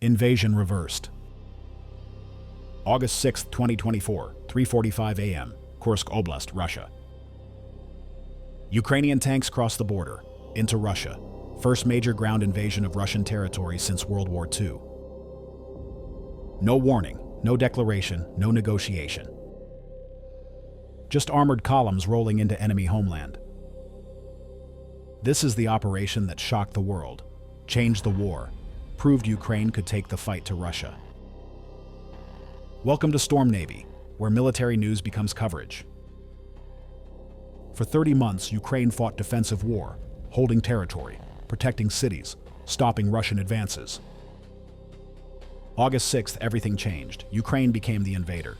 Invasion reversed. August 6, 2024, 3:45 a.m., Kursk Oblast, Russia. Ukrainian tanks cross the border into Russia. First major ground invasion of Russian territory since World War II. No warning, no declaration, no negotiation. Just armored columns rolling into enemy homeland. This is the operation that shocked the world, changed the war, proved Ukraine could take the fight to Russia. Welcome to Storm Navy, where military news becomes coverage. For 30 months, Ukraine fought defensive war, holding territory, protecting cities, stopping Russian advances. August 6th, everything changed. Ukraine became the invader.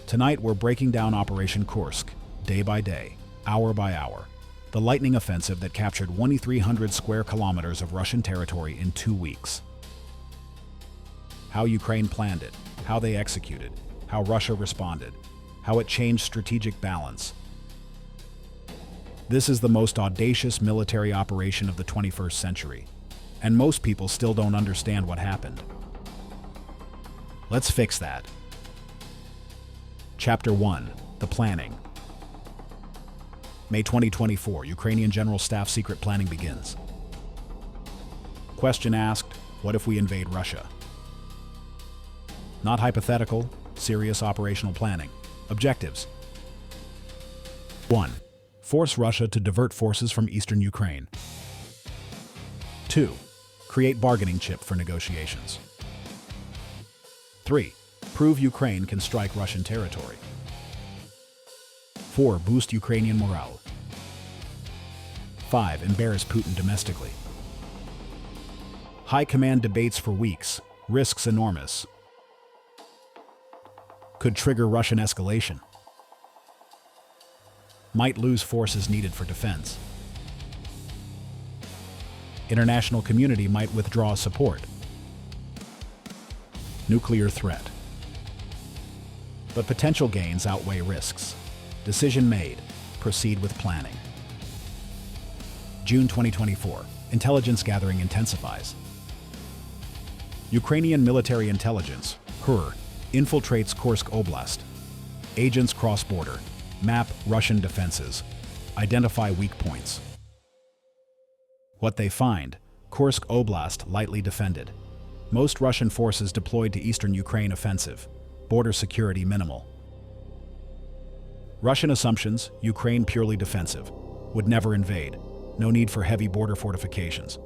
Tonight, we're breaking down Operation Kursk, day by day, hour by hour. The lightning offensive that captured 2,300 square kilometers of Russian territory in 2 weeks. How Ukraine planned it, how they executed, how Russia responded, how it changed strategic balance. This is the most audacious military operation of the 21st century, and most people still don't understand what happened. Let's fix that. Chapter 1. The Planning. May 2024, Ukrainian General Staff secret planning begins. Question asked, what if we invade Russia? Not hypothetical, serious operational planning. Objectives. 1. Force Russia to divert forces from eastern Ukraine. 2. Create bargaining chip for negotiations. 3. Prove Ukraine can strike Russian territory. 4. Boost Ukrainian morale. 5. Embarrass Putin domestically. High command debates for weeks. Risks enormous. Could trigger Russian escalation. Might lose forces needed for defense. International community might withdraw support. Nuclear threat. But potential gains outweigh risks. Decision made. Proceed with planning. June 2024. Intelligence gathering intensifies. Ukrainian military intelligence, HUR, infiltrates Kursk Oblast. Agents cross border, map Russian defenses, identify weak points. What they find: Kursk Oblast lightly defended. Most Russian forces deployed to eastern Ukraine offensive. Border security minimal. Russian assumptions: Ukraine purely defensive. Would never invade. No need for heavy border fortifications.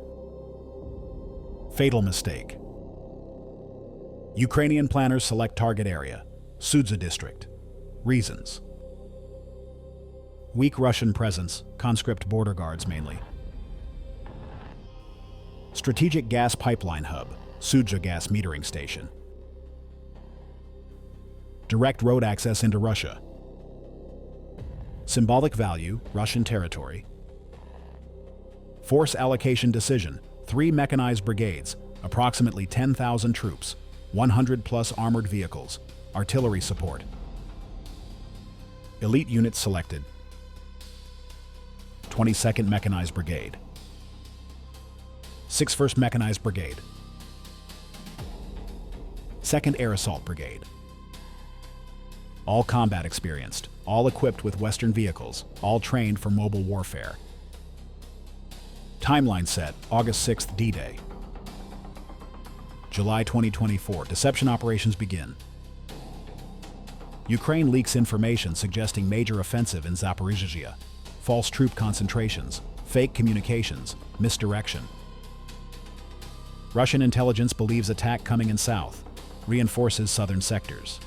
Fatal mistake. Ukrainian planners select target area, Sudza district. Reasons: weak Russian presence, conscript border guards mainly. Strategic gas pipeline hub, Sudza gas metering station. Direct road access into Russia. Symbolic value, Russian territory. Force allocation decision, 3 mechanized brigades, approximately 10,000 troops, 100 plus armored vehicles, artillery support. Elite units selected. 22nd Mechanized Brigade. 6th Mechanized Brigade. 2nd Air Assault Brigade. All combat experienced, all equipped with Western vehicles, all trained for mobile warfare. Timeline set, August 6th, D-Day. July 2024, deception operations begin. Ukraine leaks information suggesting major offensive in Zaporizhzhia. False troop concentrations, fake communications, misdirection. Russian intelligence believes attack coming in south, reinforces southern sectors.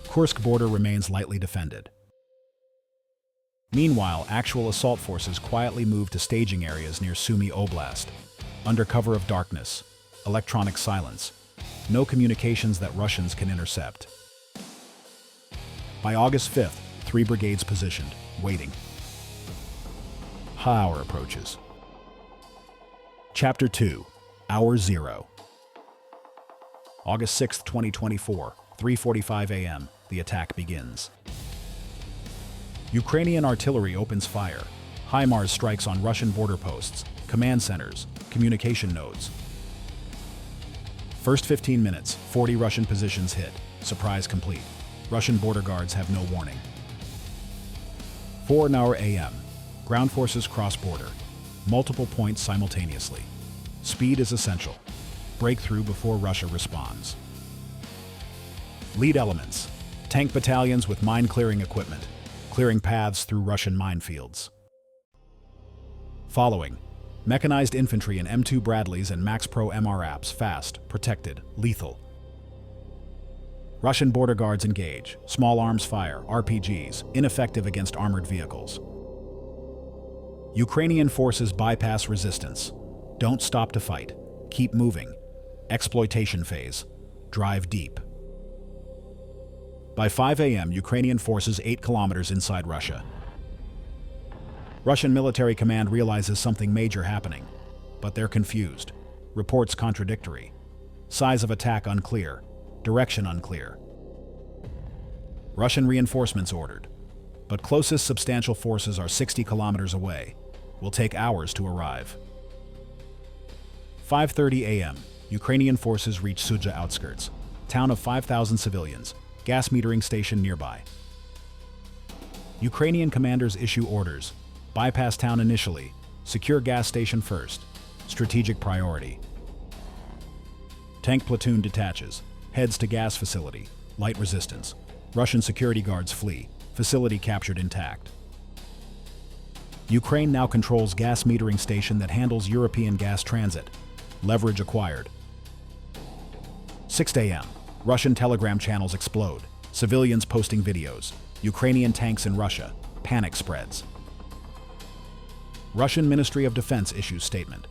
Kursk border remains lightly defended. Meanwhile, actual assault forces quietly move to staging areas near Sumy Oblast. Under cover of darkness, electronic silence, no communications that Russians can intercept. By August 5th, 3 brigades positioned, waiting. High hour approaches. Chapter 2. Hour 0. August 6th, 2024, 3:45 a.m., the attack begins. Ukrainian artillery opens fire. HIMARS strikes on Russian border posts. command centers, communication nodes. First 15 minutes, 40 Russian positions hit. Surprise complete. Russian border guards have no warning. 4 a.m. Ground forces cross border. Multiple points simultaneously. Speed is essential. Breakthrough before Russia responds. Lead elements. Tank battalions with mine-clearing equipment, clearing paths through Russian minefields. Following. Mechanized infantry in M2 Bradleys and Max Pro MR apps, fast, protected, lethal. Russian border guards engage. Small arms fire, RPGs, ineffective against armored vehicles. Ukrainian forces bypass resistance. Don't stop to fight. Keep moving. Exploitation phase. Drive deep. By 5 a.m., Ukrainian forces 8 kilometers inside Russia. Russian military command realizes something major happening, but they're confused. Reports contradictory. Size of attack unclear. Direction unclear. Russian reinforcements ordered, but closest substantial forces are 60 kilometers away. Will take hours to arrive. 5:30 a.m. Ukrainian forces reach Sudzha outskirts, town of 5,000 civilians, gas metering station nearby. Ukrainian commanders issue orders. Bypass town initially. Secure gas station first. Strategic priority. Tank platoon detaches. Heads to gas facility. Light resistance. Russian security guards flee. Facility captured intact. Ukraine now controls gas metering station that handles European gas transit. Leverage acquired. 6 a.m. Russian telegram channels explode. Civilians posting videos. Ukrainian tanks in Russia. Panic spreads. Russian Ministry of Defense issues statement.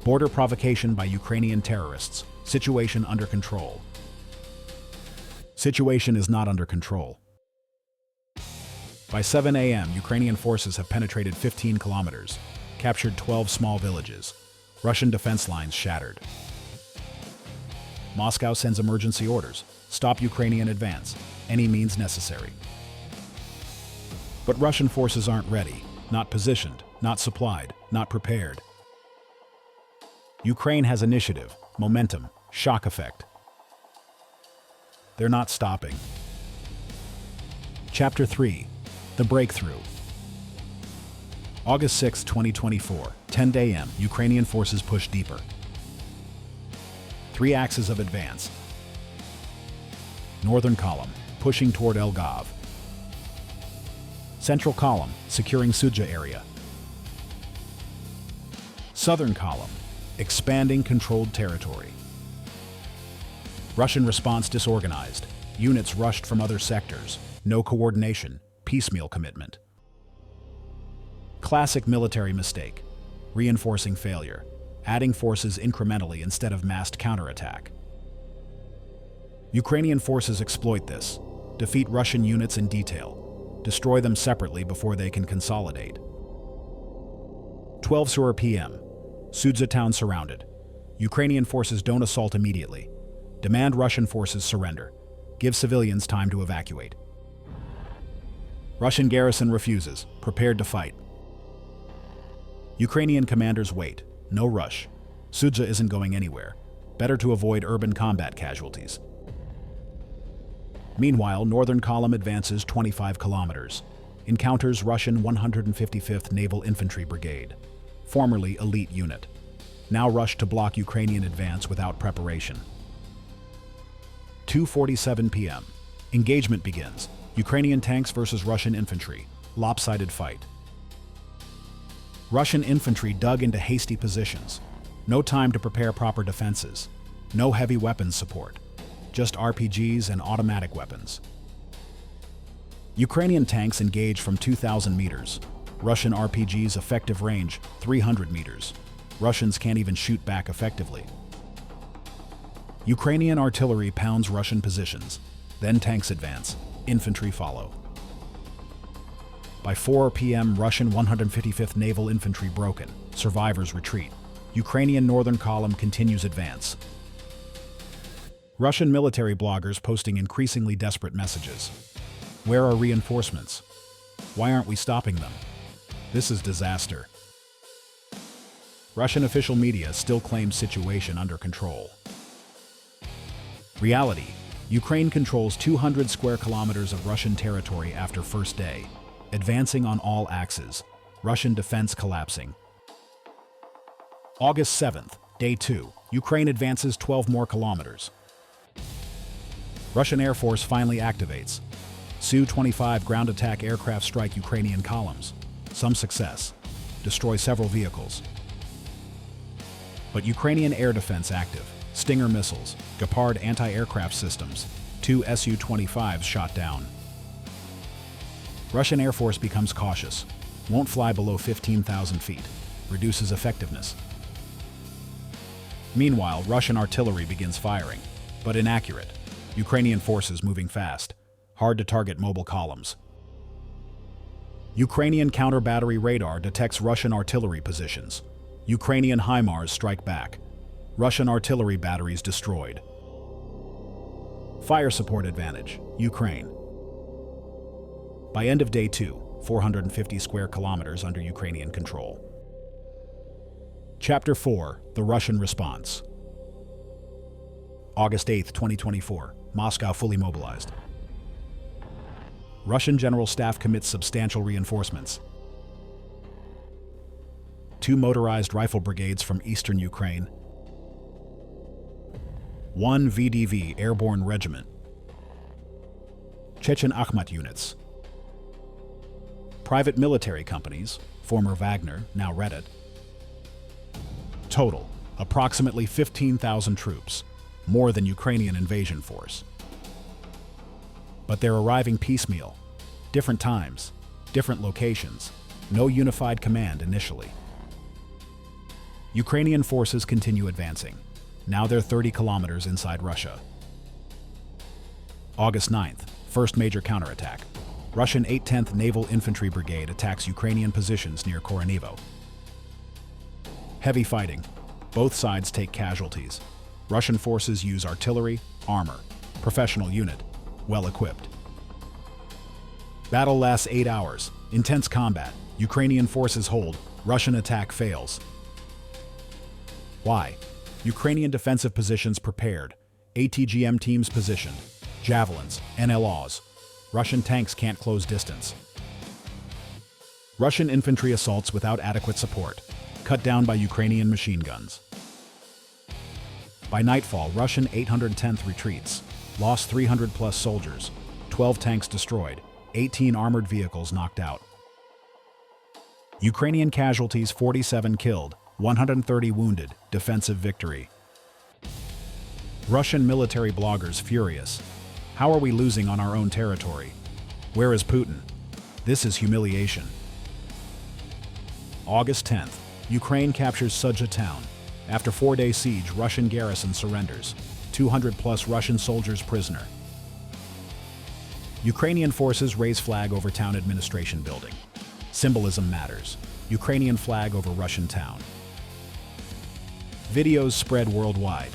Border provocation by Ukrainian terrorists. Situation under control. Situation is not under control. By 7 a.m., Ukrainian forces have penetrated 15 kilometers, captured 12 small villages. Russian defense lines shattered. Moscow sends emergency orders. Stop Ukrainian advance. Any means necessary. But Russian forces aren't ready, not positioned, not supplied, not prepared. Ukraine has initiative, momentum, shock effect. They're not stopping. Chapter 3. The Breakthrough. August 6, 2024, 10 a.m. Ukrainian forces push deeper. 3 axes of advance. Northern column, pushing toward Elgov. Central column, securing Sudzha area. Southern column, expanding controlled territory. Russian response disorganized. Units rushed from other sectors. No coordination. Piecemeal commitment. Classic military mistake. Reinforcing failure. Adding forces incrementally instead of massed counterattack. Ukrainian forces exploit this. Defeat Russian units in detail. Destroy them separately before they can consolidate. 12 p.m. Sudzha town surrounded. Ukrainian forces don't assault immediately. Demand Russian forces surrender. Give civilians time to evacuate. Russian garrison refuses, prepared to fight. Ukrainian commanders wait. No rush. Sudzha isn't going anywhere. Better to avoid urban combat casualties. Meanwhile, Northern Column advances 25 kilometers. Encounters Russian 155th Naval Infantry Brigade, formerly elite unit. Now rushed to block Ukrainian advance without preparation. 2:47 p.m. Engagement begins. Ukrainian tanks versus Russian infantry. Lopsided fight. Russian infantry dug into hasty positions. No time to prepare proper defenses. No heavy weapons support. Just RPGs and automatic weapons. Ukrainian tanks engage from 2,000 meters. Russian RPGs effective range 300 meters. Russians can't even shoot back effectively. Ukrainian artillery pounds Russian positions. Then tanks advance. Infantry follow. By 4 p.m., Russian 155th Naval Infantry broken. Survivors retreat. Ukrainian Northern Column continues advance. Russian military bloggers posting increasingly desperate messages. Where are reinforcements? Why aren't we stopping them? This is disaster. Russian official media still claims situation under control. Reality: Ukraine controls 200 square kilometers of Russian territory after first day, advancing on all axes. Russian defense collapsing. August 7th, Day 2. Ukraine advances 12 more kilometers. Russian Air Force finally activates. Su-25 ground attack aircraft strike Ukrainian columns. Some success. Destroy several vehicles. But Ukrainian air defense active. Stinger missiles, Gepard anti-aircraft systems, 2 Su-25s shot down. Russian Air Force becomes cautious. Won't fly below 15,000 feet. Reduces effectiveness. Meanwhile, Russian artillery begins firing, but inaccurate. Ukrainian forces moving fast. Hard to target mobile columns. Ukrainian counter-battery radar detects Russian artillery positions. Ukrainian HIMARS strike back. Russian artillery batteries destroyed. Fire support advantage, Ukraine. By end of Day 2, 450 square kilometers under Ukrainian control. Chapter 4, The Russian Response. August 8, 2024, Moscow fully mobilized. Russian General Staff commits substantial reinforcements. 2 motorized rifle brigades from eastern Ukraine. 1 VDV Airborne Regiment. Chechen Akhmat units. Private military companies, former Wagner, now Reddit. Total, approximately 15,000 troops, more than Ukrainian invasion force. But they're arriving piecemeal. Different times, different locations, no unified command initially. Ukrainian forces continue advancing. Now they're 30 kilometers inside Russia. August 9th, first major counterattack. Russian 810th Naval Infantry Brigade attacks Ukrainian positions near Koronivo. Heavy fighting. Both sides take casualties. Russian forces use artillery, armor, professional unit, well equipped. Battle lasts 8 hours. Intense combat. Ukrainian forces hold. Russian attack fails. Why? Ukrainian defensive positions prepared. ATGM teams positioned. Javelins, NLAWs. Russian tanks can't close distance. Russian infantry assaults without adequate support. Cut down by Ukrainian machine guns. By nightfall, Russian 810th retreats. Lost 300 plus soldiers. 12 tanks destroyed. 18 armored vehicles knocked out. Ukrainian casualties 47 killed, 130 wounded. Defensive victory. Russian military bloggers furious. How are we losing on our own territory? Where is Putin? This is humiliation. August 10th, Ukraine captures Sudzha town. After 4-day siege, Russian garrison surrenders. 200 plus Russian soldiers prisoner. Ukrainian forces raise flag over town administration building. Symbolism matters. Ukrainian flag over Russian town. Videos spread worldwide.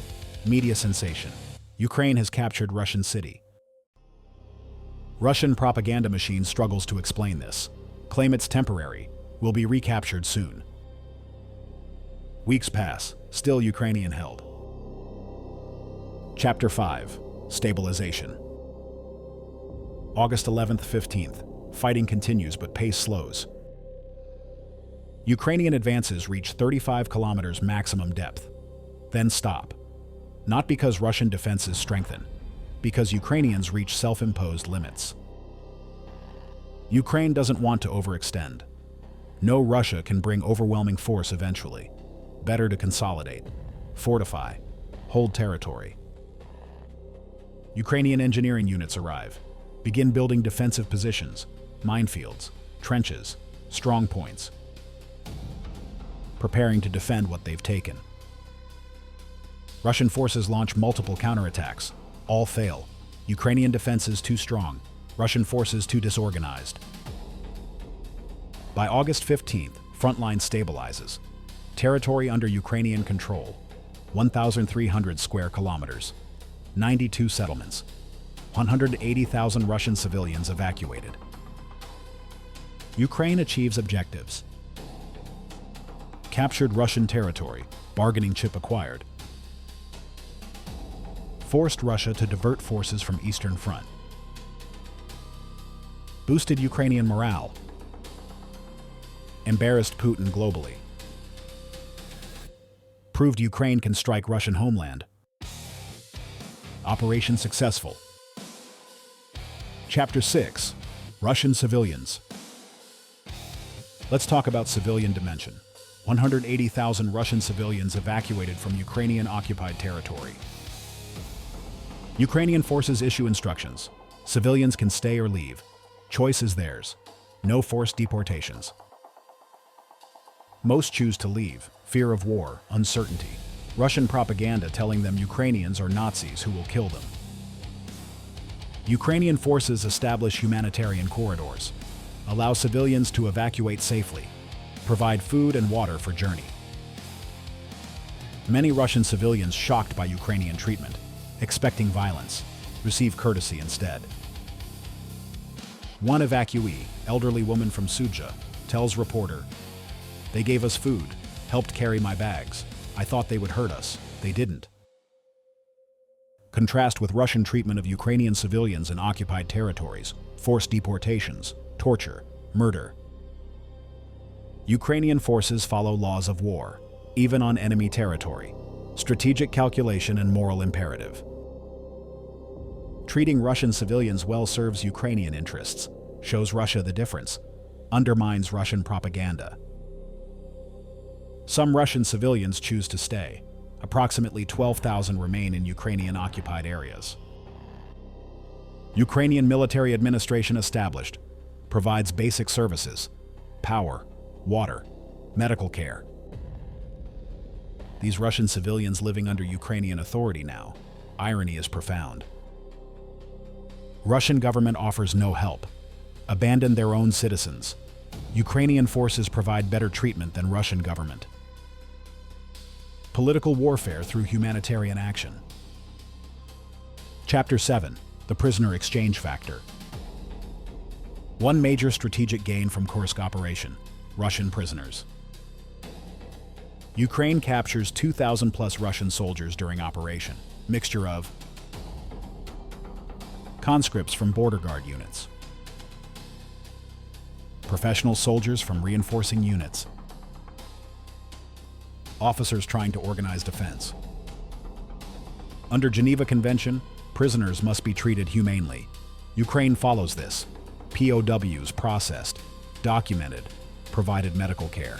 Media sensation. Ukraine has captured Russian city. Russian propaganda machine struggles to explain this. Claim it's temporary. Will be recaptured soon. Weeks pass. Still Ukrainian held. Chapter 5. Stabilization. August 11th, 15th. Fighting continues but pace slows. Ukrainian advances reach 35 kilometers maximum depth. Then stop. Not because Russian defenses strengthen, because Ukrainians reach self-imposed limits. Ukraine doesn't want to overextend. No, Russia can bring overwhelming force eventually. Better to consolidate, fortify, hold territory. Ukrainian engineering units arrive. Begin building defensive positions, minefields, trenches, strong points. Preparing to defend what they've taken. Russian forces launch multiple counterattacks. All fail. Ukrainian defenses too strong. Russian forces too disorganized. By August 15th, frontline stabilizes. Territory under Ukrainian control. 1,300 square kilometers. 92 settlements. 180,000 Russian civilians evacuated. Ukraine achieves objectives. Captured Russian territory, bargaining chip acquired. Forced Russia to divert forces from Eastern Front. Boosted Ukrainian morale. Embarrassed Putin globally. Proved Ukraine can strike Russian homeland. Operation successful. Chapter 6. Russian civilians. Let's talk about civilian dimension. 180,000 Russian civilians evacuated from Ukrainian-occupied territory. Ukrainian forces issue instructions. Civilians can stay or leave. Choice is theirs. No forced deportations. Most choose to leave. Fear of war, uncertainty. Russian propaganda telling them Ukrainians are Nazis who will kill them. Ukrainian forces establish humanitarian corridors, allow civilians to evacuate safely, provide food and water for journey. Many Russian civilians shocked by Ukrainian treatment, expecting violence, receive courtesy instead. One evacuee, elderly woman from Sudzha, tells reporter, "They gave us food, helped carry my bags. I thought they would hurt us. They didn't." Contrast with Russian treatment of Ukrainian civilians in occupied territories, forced deportations, torture, murder. Ukrainian forces follow laws of war, even on enemy territory, strategic calculation and moral imperative. Treating Russian civilians well serves Ukrainian interests, shows Russia the difference, undermines Russian propaganda. Some Russian civilians choose to stay. Approximately 12,000 remain in Ukrainian-occupied areas. Ukrainian military administration established, provides basic services, power, water, medical care. These Russian civilians living under Ukrainian authority now. Irony is profound. Russian government offers no help. Abandon their own citizens. Ukrainian forces provide better treatment than Russian government. Political warfare through humanitarian action. Chapter 7. The prisoner exchange factor. One major strategic gain from Kursk operation: Russian prisoners. Ukraine captures 2,000 plus Russian soldiers during operation. Mixture of conscripts from border guard units, professional soldiers from reinforcing units, officers trying to organize defense. Under Geneva Convention, prisoners must be treated humanely. Ukraine follows this. POWs processed, documented, provided medical care.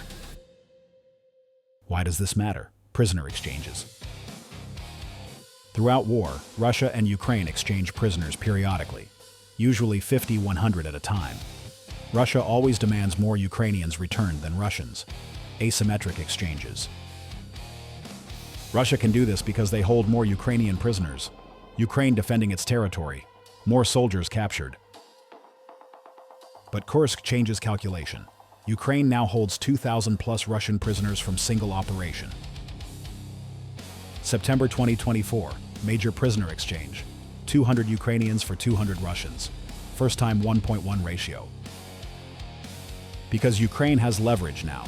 Why does this matter? Prisoner exchanges. Throughout war, Russia and Ukraine exchange prisoners periodically, usually 50-100 at a time. Russia always demands more Ukrainians returned than Russians. Asymmetric exchanges. Russia can do this because they hold more Ukrainian prisoners. Ukraine defending its territory. More soldiers captured. But Kursk changes calculation. Ukraine now holds 2,000 plus Russian prisoners from single operation. September 2024, major prisoner exchange. 200 Ukrainians for 200 Russians. First time 1.1 ratio. Because Ukraine has leverage now.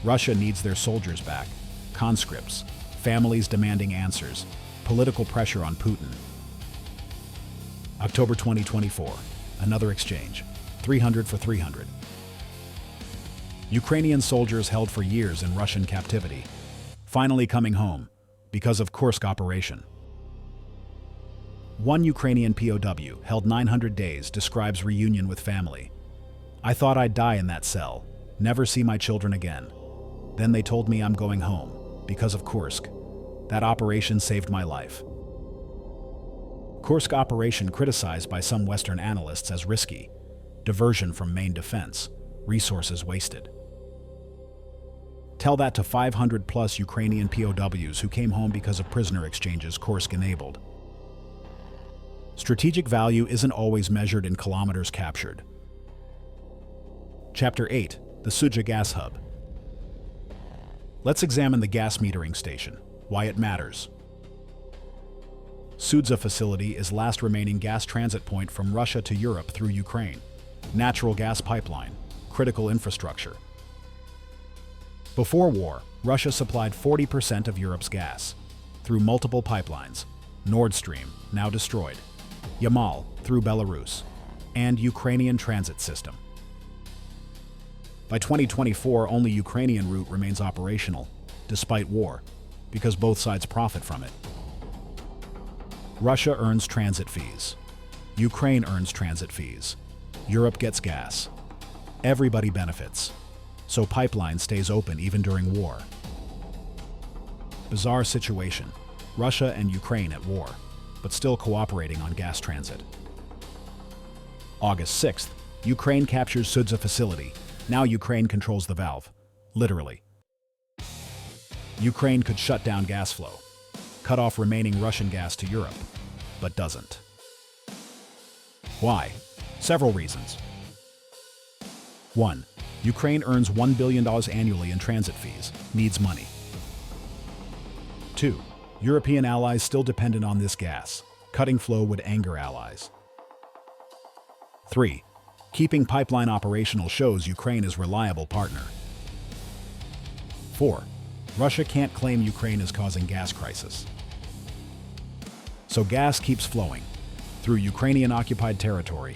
Russia needs their soldiers back. Conscripts. Families demanding answers. Political pressure on Putin. October 2024, another exchange. 300 for 300. Ukrainian soldiers held for years in Russian captivity, finally coming home because of Kursk operation. One Ukrainian POW, held 900 days, describes reunion with family. "I thought I'd die in that cell, never see my children again. Then they told me I'm going home, because of Kursk. That operation saved my life." Kursk operation criticized by some Western analysts as risky, diversion from main defense, resources wasted. Tell that to 500 plus Ukrainian POWs who came home because of prisoner exchanges Kursk enabled. Strategic value isn't always measured in kilometers captured. Chapter 8. The Sudzha Gas Hub. Let's examine the gas metering station, why it matters. Sudzha facility is last remaining gas transit point from Russia to Europe through Ukraine. Natural gas pipeline, critical infrastructure. Before war, Russia supplied 40% of Europe's gas through multiple pipelines: Nord Stream, now destroyed, Yamal through Belarus, and Ukrainian transit system. By 2024, only Ukrainian route remains operational, despite war, because both sides profit from it. Russia earns transit fees. Ukraine earns transit fees. Europe gets gas. Everybody benefits. So pipeline stays open even during war. Bizarre situation. Russia and Ukraine at war, but still cooperating on gas transit. August 6th, Ukraine captures Sudza facility. Now Ukraine controls the valve. Literally. Ukraine could shut down gas flow, cut off remaining Russian gas to Europe, but doesn't. Why? Several reasons. 1. Ukraine earns $1 billion annually in transit fees, needs money. 2. European allies still dependent on this gas. Cutting flow would anger allies. 3. Keeping pipeline operational shows Ukraine is a reliable partner. 4. Russia can't claim Ukraine is causing gas crisis. So gas keeps flowing through Ukrainian-occupied territory,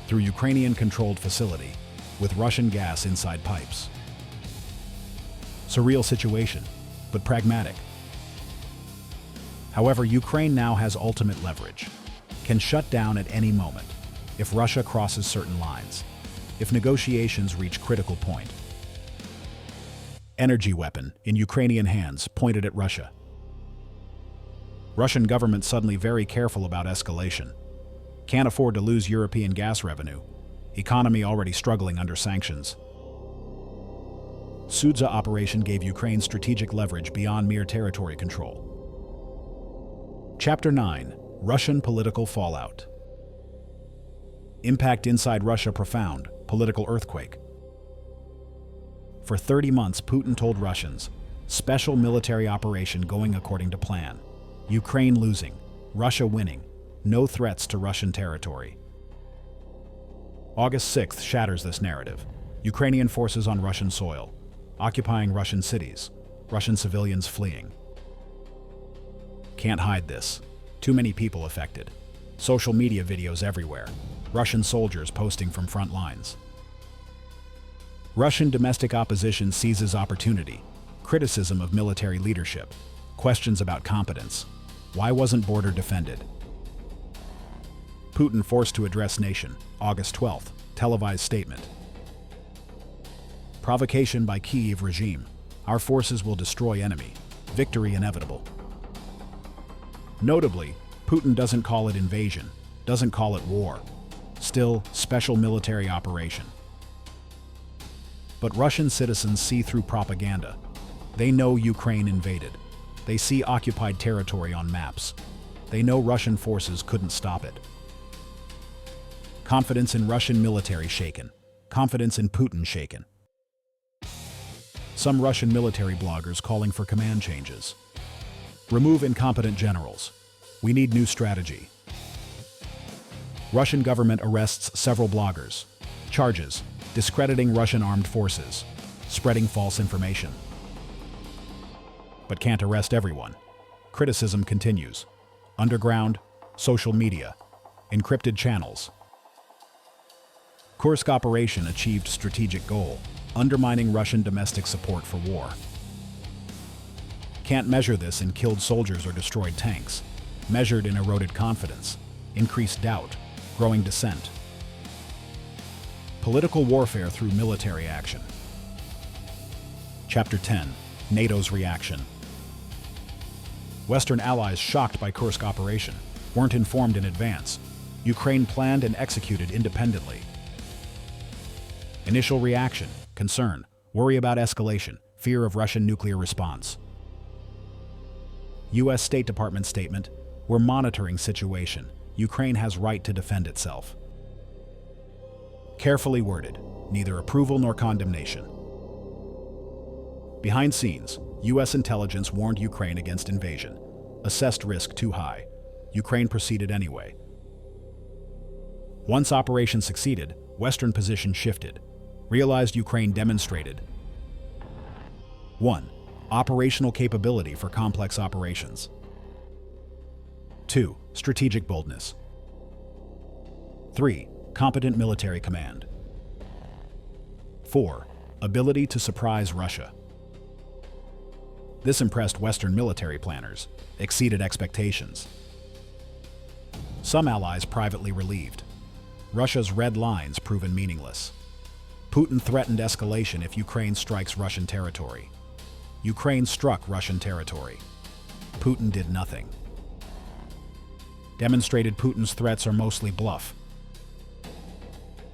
through Ukrainian-controlled facility, with Russian gas inside pipes. Surreal situation, but pragmatic. However, Ukraine now has ultimate leverage, can shut down at any moment if Russia crosses certain lines, if negotiations reach critical point. Energy weapon in Ukrainian hands pointed at Russia. Russian government suddenly very careful about escalation. Can't afford to lose European gas revenue. Economy already struggling under sanctions. Sudza operation gave Ukraine strategic leverage beyond mere territory control. Chapter 9. Russian political fallout. Impact inside Russia profound, political earthquake. For 30 months, Putin told Russians, special military operation going according to plan. Ukraine losing, Russia winning, no threats to Russian territory. August 6th shatters this narrative. Ukrainian forces on Russian soil, occupying Russian cities, Russian civilians fleeing. Can't hide this. Too many people affected. Social media videos everywhere. Russian soldiers posting from front lines. Russian domestic opposition seizes opportunity. Criticism of military leadership. Questions about competence. Why wasn't border defended? Putin forced to address nation. August 12th. Televised statement. Provocation by Kyiv regime. Our forces will destroy enemy. Victory inevitable. Notably, Putin doesn't call it invasion, doesn't call it war. Still, special military operation. But Russian citizens see through propaganda. They know Ukraine invaded. They see occupied territory on maps. They know Russian forces couldn't stop it. Confidence in Russian military shaken. Confidence in Putin shaken. Some Russian military bloggers calling for command changes. Remove incompetent generals. We need new strategy. Russian government arrests several bloggers. Charges: discrediting Russian armed forces, spreading false information. But can't arrest everyone. Criticism continues. Underground, social media, encrypted channels. Kursk operation achieved strategic goal, undermining Russian domestic support for war. Can't measure this in killed soldiers or destroyed tanks. Measured in eroded confidence, increased doubt, growing dissent. Political warfare through military action. Chapter 10. NATO's reaction. Western allies shocked by Kursk operation, weren't informed in advance. Ukraine planned and executed independently. Initial reaction, concern, worry about escalation, fear of Russian nuclear response. U.S. State Department statement: we're monitoring situation. Ukraine has right to defend itself. Carefully worded, neither approval nor condemnation. Behind scenes, U.S. intelligence warned Ukraine against invasion. Assessed risk too high. Ukraine proceeded anyway. Once operation succeeded, Western position shifted. Realized Ukraine demonstrated 1. Operational capability for complex operations. 2. Strategic boldness. 3. Competent military command. 4. Ability to surprise Russia. This impressed Western military planners, exceeded expectations. Some allies privately relieved. Russia's red lines proven meaningless. Putin threatened escalation if Ukraine strikes Russian territory. Ukraine struck Russian territory. Putin did nothing. Demonstrated Putin's threats are mostly bluff.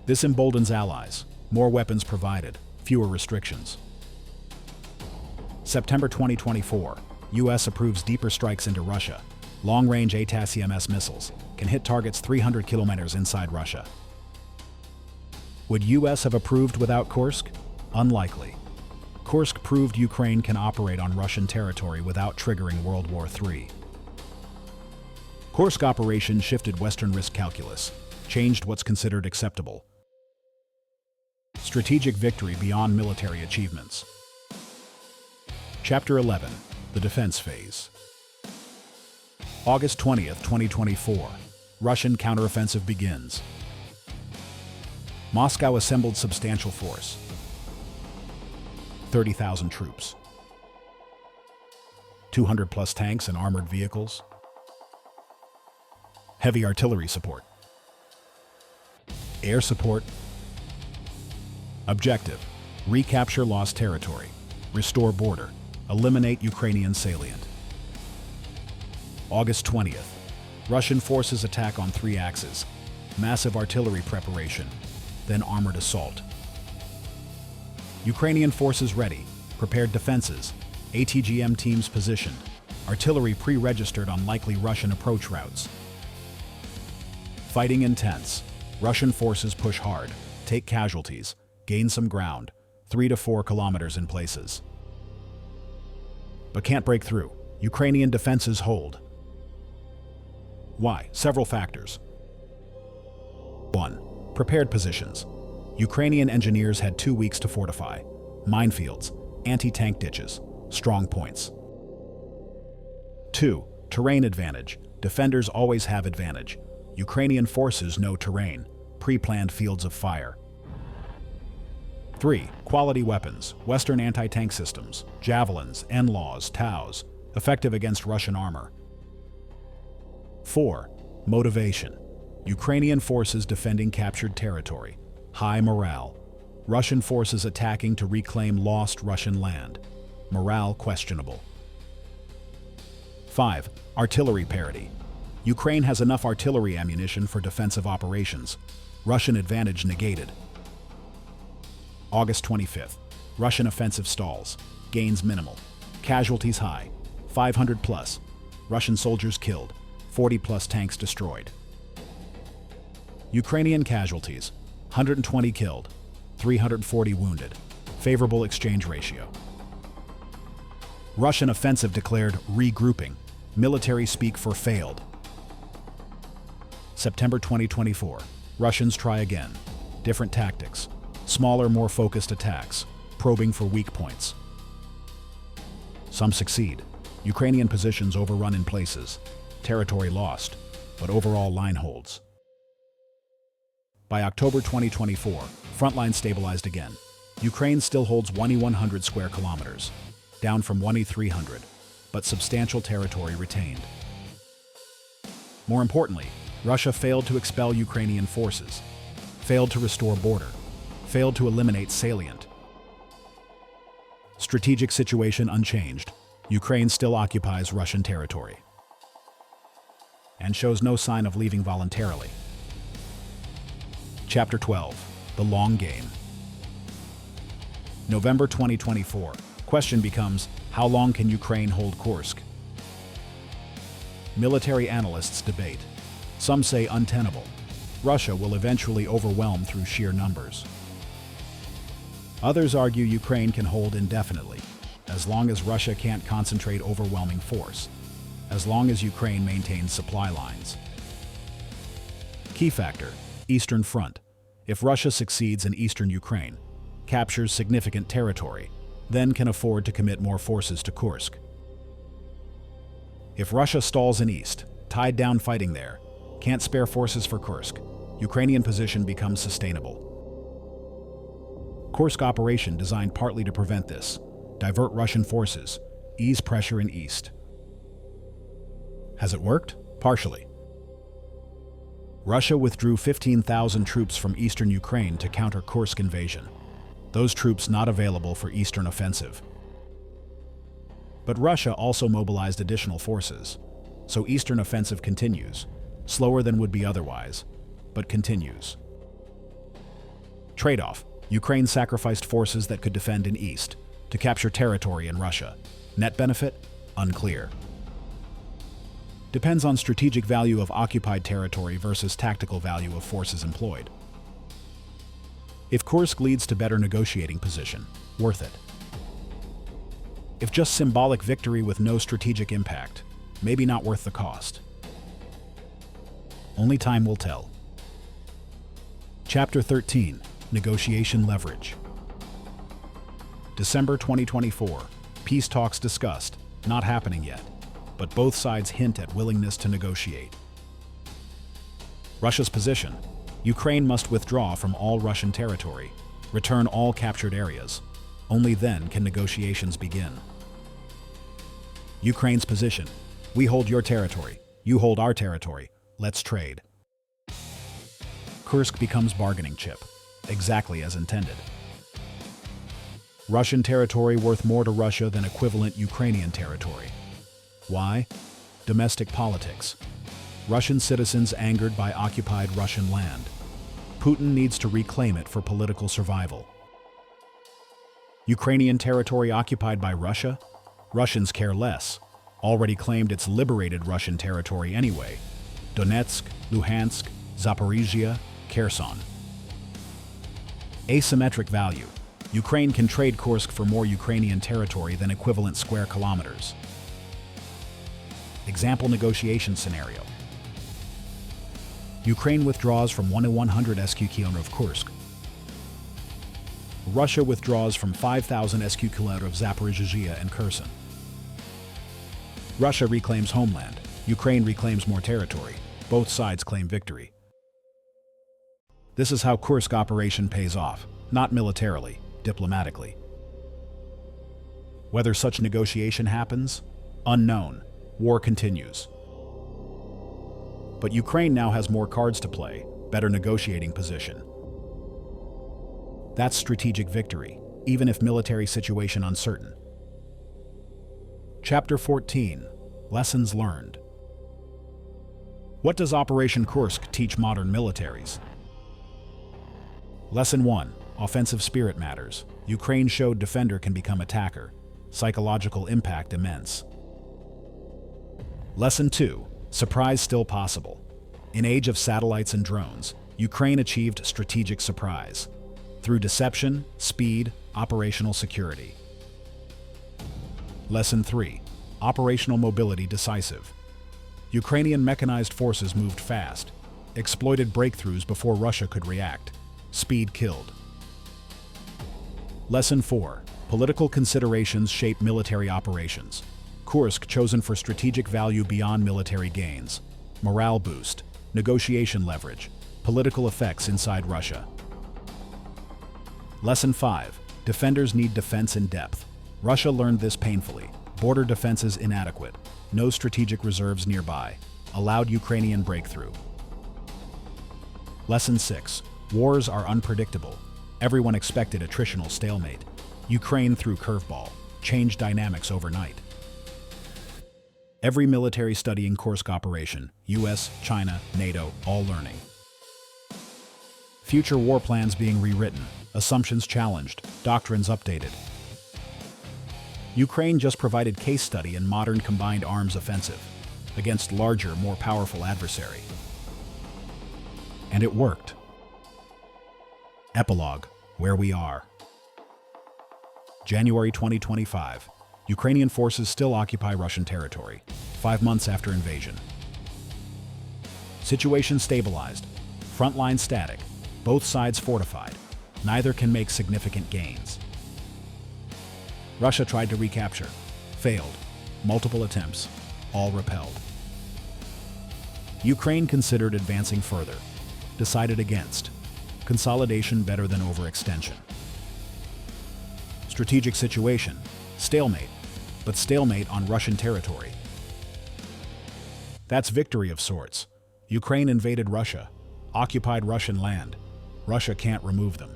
This emboldens allies. More weapons provided, fewer restrictions. September 2024, U.S. approves deeper strikes into Russia. Long-range ATACMS missiles can hit targets 300 kilometers inside Russia. Would U.S. have approved without Kursk? Unlikely. Kursk proved Ukraine can operate on Russian territory without triggering World War III. Kursk operation shifted Western risk calculus, changed what's considered acceptable. Strategic victory beyond military achievements. Chapter 11. The Defense Phase. August 20th, 2024. Russian counteroffensive begins. Moscow assembled substantial force. 30,000 troops. 200 plus tanks and armored vehicles. Heavy artillery support. Air support. Objective: recapture lost territory, restore border, eliminate Ukrainian salient. August 20th. Russian forces attack on 3 axes. Massive artillery preparation, then armored assault. Ukrainian forces ready, prepared defenses, ATGM teams positioned, artillery pre-registered on likely Russian approach routes. Fighting intense. Russian forces push hard, take casualties, gain some ground, 3 to 4 kilometers in places. But can't break through. Ukrainian defenses hold. Why? Several factors. 1. Prepared positions. Ukrainian engineers had 2 weeks to fortify. Minefields, anti-tank ditches, strong points. 2. Terrain advantage. Defenders always have advantage. Ukrainian forces know terrain, pre-planned fields of fire. 3. Quality weapons. Western anti-tank systems, javelins, NLAWs, TOWs, effective against Russian armor. 4. Motivation. Ukrainian forces defending captured territory. High morale. Russian forces attacking to reclaim lost Russian land. Morale questionable. 5. Artillery parity. Ukraine has enough artillery ammunition for defensive operations. Russian advantage negated. August 25th. Russian offensive stalls. Gains minimal. Casualties high. 500 plus. Russian soldiers killed. 40 plus tanks destroyed. Ukrainian casualties. 120 killed. 340 wounded. Favorable exchange ratio. Russian offensive declared regrouping. Military speak for failed. September 2024. Russians try again. Different tactics. Smaller, more focused attacks. Probing for weak points. Some succeed. Ukrainian positions overrun in places. Territory lost, but overall line holds. By October 2024, frontline stabilized again. Ukraine still holds 1,100 square kilometers, down from 1,300, but substantial territory retained. More importantly, Russia failed to expel Ukrainian forces, failed to restore border, failed to eliminate salient. Strategic situation unchanged. Ukraine still occupies Russian territory and shows no sign of leaving voluntarily. Chapter 12. The Long Game. November 2024. Question becomes, how long can Ukraine hold Kursk? Military analysts debate. Some say untenable. Russia will eventually overwhelm through sheer numbers. Others argue Ukraine can hold indefinitely, as long as Russia can't concentrate overwhelming force, as long as Ukraine maintains supply lines. Key factor: Eastern Front. If Russia succeeds in eastern Ukraine, captures significant territory, then can afford to commit more forces to Kursk. If Russia stalls in east, tied down fighting there, can't spare forces for Kursk, Ukrainian position becomes sustainable. Kursk operation designed partly to prevent this, divert Russian forces, ease pressure in east. Has it worked? Partially. Russia withdrew 15,000 troops from eastern Ukraine to counter Kursk invasion. Those troops not available for eastern offensive. But Russia also mobilized additional forces, so eastern offensive continues, slower than would be otherwise, but continues. Trade-off: Ukraine sacrificed forces that could defend in east to capture territory in Russia. Net benefit? Unclear. Depends on strategic value of occupied territory versus tactical value of forces employed. If Kursk leads to better negotiating position, worth it. If just symbolic victory with no strategic impact, maybe not worth the cost. Only time will tell. Chapter 13: Negotiation Leverage. December 2024. Peace talks discussed, not happening yet, but both sides hint at willingness to negotiate. Russia's position: Ukraine must withdraw from all Russian territory, return all captured areas. Only then can negotiations begin. Ukraine's position: we hold your territory, you hold our territory, let's trade. Kursk becomes bargaining chip, exactly as intended. Russian territory worth more to Russia than equivalent Ukrainian territory. Why? Domestic politics. Russian citizens angered by occupied Russian land. Putin needs to reclaim it for political survival. Ukrainian territory occupied by Russia? Russians care less. Already claimed it's liberated Russian territory anyway. Donetsk, Luhansk, Zaporizhia, Kherson. Asymmetric value. Ukraine can trade Kursk for more Ukrainian territory than equivalent square kilometers. Example negotiation scenario. Ukraine withdraws from 100 SQ km of Kursk. Russia withdraws from 5,000 SQ km of Zaporizhia and Kherson. Russia reclaims homeland. Ukraine reclaims more territory. Both sides claim victory. This is how Kursk operation pays off, not militarily, diplomatically. Whether such negotiation happens? Unknown. War continues. But Ukraine now has more cards to play, better negotiating position. That's strategic victory, even if military situation uncertain. Chapter 14: Lessons learned. What does Operation Kursk teach modern militaries? Lesson 1: Offensive spirit matters. Ukraine showed defender can become attacker. Psychological impact immense. Lesson 2: Surprise still possible. In age of satellites and drones, Ukraine achieved strategic surprise through deception, speed, operational security. Lesson 3: Operational mobility decisive. Ukrainian mechanized forces moved fast, exploited breakthroughs before Russia could react. Speed killed. Lesson 4: Political considerations shape military operations. Kursk chosen for strategic value beyond military gains. Morale boost, negotiation leverage, political effects inside Russia. Lesson 5: Defenders need defense in depth. Russia learned this painfully. Border defenses inadequate. No strategic reserves nearby. Allowed Ukrainian breakthrough. Lesson 6: Wars are unpredictable. Everyone expected attritional stalemate. Ukraine threw curveball, changed dynamics overnight. Every military studying Kursk operation, US, China, NATO, all learning. Future war plans being rewritten, assumptions challenged, doctrines updated. Ukraine just provided case study in modern combined arms offensive against larger, more powerful adversary. And it worked. Epilogue: Where we are. January 2025. Ukrainian forces still occupy Russian territory, 5 months after invasion. Situation stabilized. Front line static. Both sides fortified. Neither can make significant gains. Russia tried to recapture. Failed. Multiple attempts. All repelled. Ukraine considered advancing further. Decided against. Consolidation better than overextension. Strategic situation. Stalemate. But stalemate on Russian territory. That's victory of sorts. Ukraine invaded Russia. Occupied Russian land. Russia can't remove them.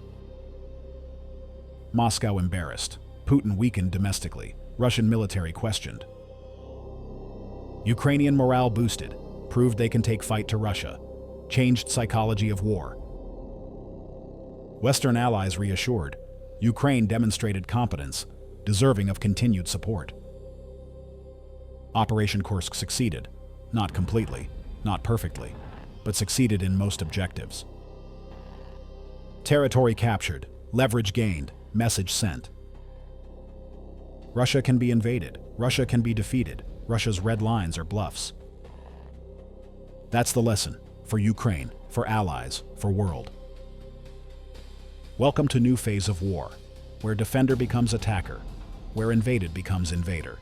Moscow embarrassed. Putin weakened domestically. Russian military questioned. Ukrainian morale boosted. Proved they can take fight to Russia. Changed psychology of war. Western allies reassured. Ukraine demonstrated competence, deserving of continued support. Operation Kursk succeeded. Not completely, not perfectly, but succeeded in most objectives. Territory captured, leverage gained, message sent. Russia can be invaded. Russia can be defeated. Russia's red lines are bluffs. That's the lesson for Ukraine, for allies, for world. Welcome to new phase of war, where defender becomes attacker, where invaded becomes invader.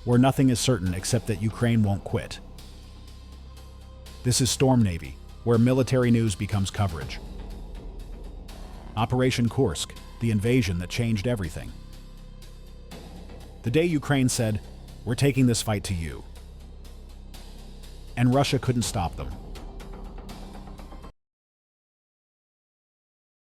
Where nothing is certain except that Ukraine won't quit. This is Storm Navy, where military news becomes coverage. Operation Kursk, the invasion that changed everything. The day Ukraine said, "We're taking this fight to you." And Russia couldn't stop them.